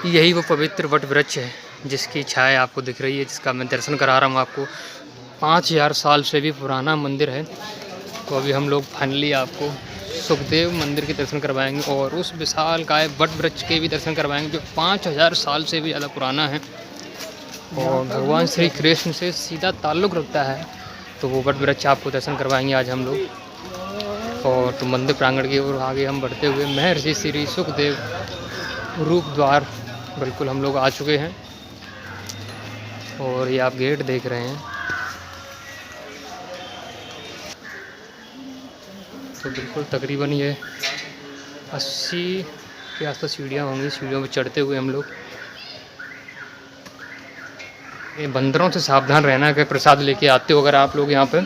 यही वो पवित्र वट वृक्ष है जिसकी छाया आपको दिख रही है, जिसका मैं दर्शन करा रहा हूँ आपको। 5000 साल से भी पुराना मंदिर है। तो अभी हम लोग फाइनली आपको सुखदेव मंदिर के दर्शन करवाएंगे और उस विशालकाय वट वृक्ष के भी दर्शन करवाएंगे जो 5000 साल से भी ज़्यादा पुराना है और भगवान श्री कृष्ण से सीधा ताल्लुक़ रखता है। तो वो वट वृक्ष आपको दर्शन करवाएंगे आज हम लोग। और तो मंदिर प्रांगण की ओर आगे हम बढ़ते हुए महर्षि श्री सुखदेव रूप द्वार बिल्कुल हम लोग आ चुके हैं। और ये आप गेट देख रहे हैं। तो बिल्कुल तकरीबन ये 80 के आसपास सीढ़ियाँ होंगी। सीढ़ियों पर चढ़ते हुए हम लोग, ये बंदरों से सावधान रहना कि प्रसाद लेके आते हो अगर आप लोग यहाँ पे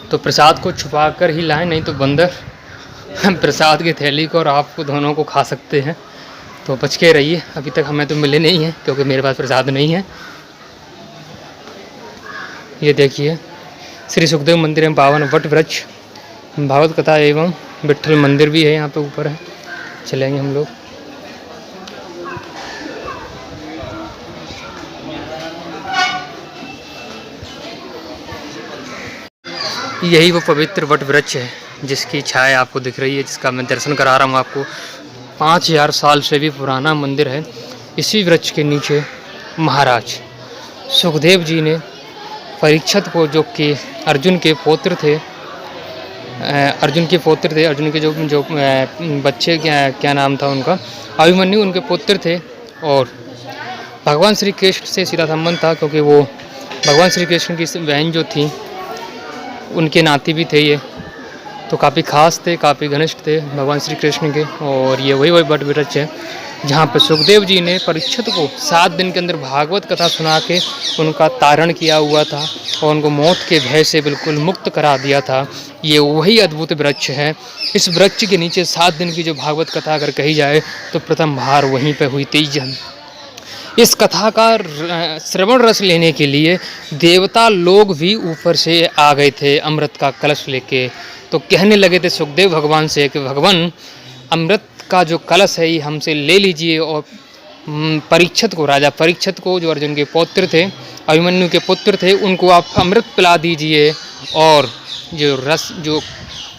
तो प्रसाद को छुपा कर ही लाएं, नहीं तो बंदर प्रसाद की थैली को और आपको दोनों को खा सकते हैं। तो बच के रहिए। अभी तक हमें तो मिले नहीं हैं क्योंकि मेरे पास प्रसाद नहीं है। ये देखिए श्री सुखदेव मंदिर में पावन वट वृक्ष, भागवत कथा एवं विट्ठल मंदिर भी है यहाँ पे ऊपर है। चलेंगे हम लोग। यही वो पवित्र वट वृक्ष है जिसकी छाया आपको दिख रही है, जिसका मैं दर्शन करा रहा हूँ आपको। 5000 साल से भी पुराना मंदिर है। इसी वृक्ष के नीचे महाराज सुखदेव जी ने परीक्षित को, जो कि अर्जुन के पौत्र थे, अर्जुन के जो बच्चे क्या नाम था उनका, अभिमन्यु उनके पुत्र थे। और भगवान श्री कृष्ण से सीधा संबंध था क्योंकि वो भगवान श्री कृष्ण की बहन जो थी उनके नाती भी थे। ये तो काफ़ी खास थे, काफ़ी घनिष्ठ थे भगवान श्री कृष्ण के। और ये वही वट वृक्ष है जहाँ पर सुखदेव जी ने परीक्षित को 7 दिन के अंदर भागवत कथा सुना के उनका तारण किया हुआ था और उनको मौत के भय से बिल्कुल मुक्त करा दिया था। ये वही अद्भुत वृक्ष है। इस वृक्ष के नीचे 7 दिन की जो भागवत कथा अगर कही जाए तो प्रथम बार वहीं पर हुई थी। इस कथा का श्रवण रस लेने के लिए देवता लोग भी ऊपर से आ गए थे अमृत का कलश लेके। तो कहने लगे थे सुखदेव भगवान से कि भगवान, अमृत का जो कलश है ये हमसे ले लीजिए और परीक्षित को, राजा परीक्षित को, जो अर्जुन के पौत्र थे, अभिमन्यु के पुत्र थे, उनको आप अमृत पिला दीजिए और जो रस, जो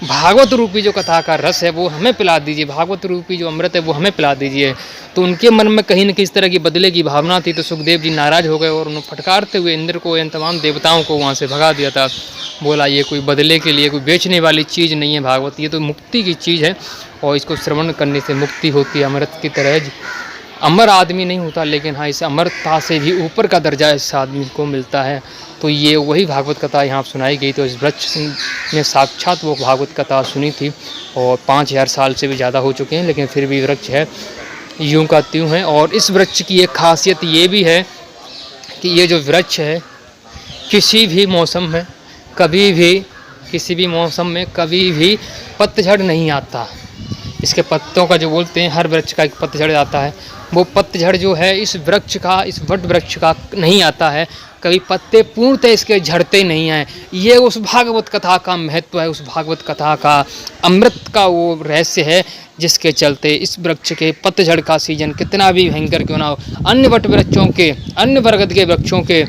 भागवत रूपी जो कथा का रस है वो हमें पिला दीजिए, भागवत रूपी जो अमृत है वो हमें पिला दीजिए। तो उनके मन में कहीं न किसी तरह की बदले की भावना थी। तो सुखदेव जी नाराज़ हो गए और उन्हें फटकारते हुए इंद्र को, इन तमाम देवताओं को वहाँ से भगा दिया था। बोला ये कोई बदले के लिए, कोई बेचने वाली चीज़ नहीं है भागवत, ये तो मुक्ति की चीज़ है और इसको श्रवण करने से मुक्ति होती है अमृत की तरह। अमर आदमी नहीं होता लेकिन हाँ, इस अमरता से भी ऊपर का दर्जा इस आदमी को मिलता है। तो ये वही भागवत कथा यहाँ सुनाई गई। तो इस वृक्ष ने साक्षात वो भागवत कथा सुनी थी और 5000 साल से भी ज़्यादा हो चुके हैं, लेकिन फिर भी वृक्ष है, यूं का त्यों है। और इस वृक्ष की एक खासियत ये भी है कि ये जो वृक्ष है किसी भी मौसम में, कभी भी, किसी भी मौसम में कभी भी पतझड़ नहीं आता। इसके पत्तों का जो बोलते हैं, हर वृक्ष का एक पतझड़ आता है, वो पतझड़ जो है इस वृक्ष का, इस वट वृक्ष का नहीं आता है। कभी पत्ते पूर्णतः इसके झड़ते नहीं हैं। ये उस भागवत कथा का महत्व है, उस भागवत कथा का अमृत का वो रहस्य है जिसके चलते इस वृक्ष के पतझड़ का सीजन कितना भी भयंकर क्यों ना हो, अन्य वट वृक्षों के, अन्य बरगद के वृक्षों के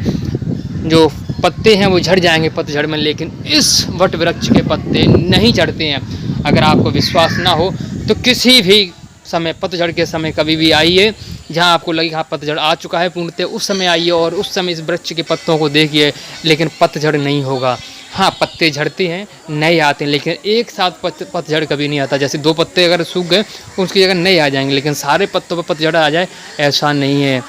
जो पत्ते हैं वो झड़ जाएंगे पतझड़ में, लेकिन इस वट वृक्ष के पत्ते नहीं झड़ते हैं। अगर आपको विश्वास ना हो तो किसी भी समय, पतझड़ के समय कभी भी आइए, जहाँ आपको लगे हाँ पतझड़ आ चुका है पूर्णतः, उस समय आइए और उस समय इस वृक्ष के पत्तों को देखिए, लेकिन पतझड़ नहीं होगा। हाँ, पत्ते झड़ते हैं, नए आते हैं, लेकिन एक साथ पतझड़ कभी नहीं आता। जैसे 2 पत्ते अगर सूख गए उसकी जगह नए आ जाएंगे, लेकिन सारे पत्तों पर पतझड़ आ जाए ऐसा नहीं है।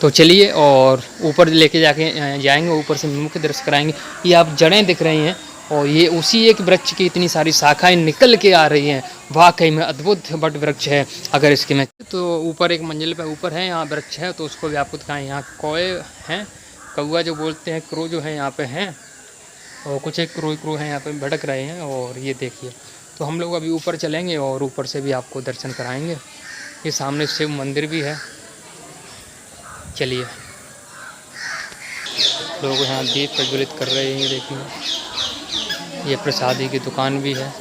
तो चलिए और ऊपर लेके जाएंगे, ऊपर से मुख्य दृश्य कराएंगे। ये आप जड़ें दिख रही हैं और ये उसी एक वृक्ष की इतनी सारी शाखाएं निकल के आ रही हैं। वाकई में अद्भुत वट वृक्ष है। अगर इसके में तो ऊपर एक मंजिल पे ऊपर है, यहाँ वृक्ष है, तो उसको भी आपको दिखाएं। यहाँ कोए हैं, कौआ जो बोलते हैं, क्रो जो है यहाँ पे हैं, और कुछ एक क्रो हैं यहाँ पे भटक रहे हैं। और ये देखिए, तो हम लोग अभी ऊपर चलेंगे और ऊपर से भी आपको दर्शन कराएंगे। ये सामने शिव मंदिर भी है। चलिए, लोग यहाँ दीप प्रज्वलित कर रहे हैं। देखिए, ये प्रसादी की दुकान भी है।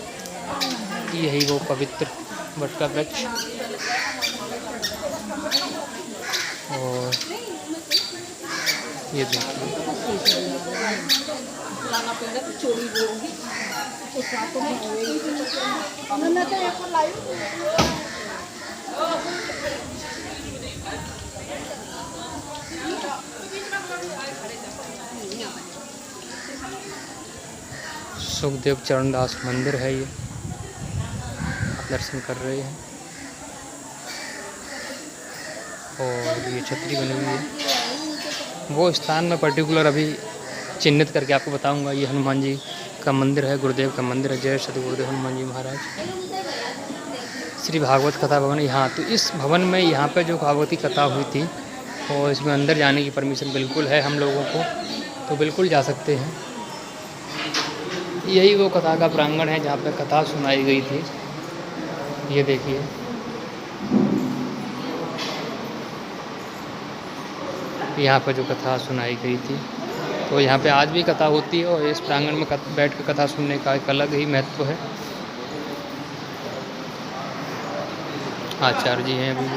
यही वो पवित्र वट का वृक्ष। और ये देखिए सुखदेव चरणदास मंदिर है ये, आप दर्शन कर रहे हैं। और ये छतरी बनी हुई है। वो स्थान में पर्टिकुलर अभी चिन्हित करके आपको बताऊंगा। ये हनुमान जी का मंदिर है, गुरुदेव का मंदिर है। जय सद्गुरु गुरुदेव हनुमान जी महाराज। श्री भागवत कथा भवन यहाँ, तो इस भवन में यहाँ पे जो भागवती कथा हुई थी, और इसमें अंदर जाने की परमिशन बिल्कुल है हम लोगों को, तो बिल्कुल जा सकते हैं। यही वो कथा का प्रांगण है जहाँ पे कथा सुनाई गई थी। ये देखिए, यहाँ पर जो कथा सुनाई गई थी, तो यहाँ पे आज भी कथा होती है। और इस प्रांगण में बैठ कर कथा सुनने का एक अलग ही महत्व है। आचार्य जी हैं अभी।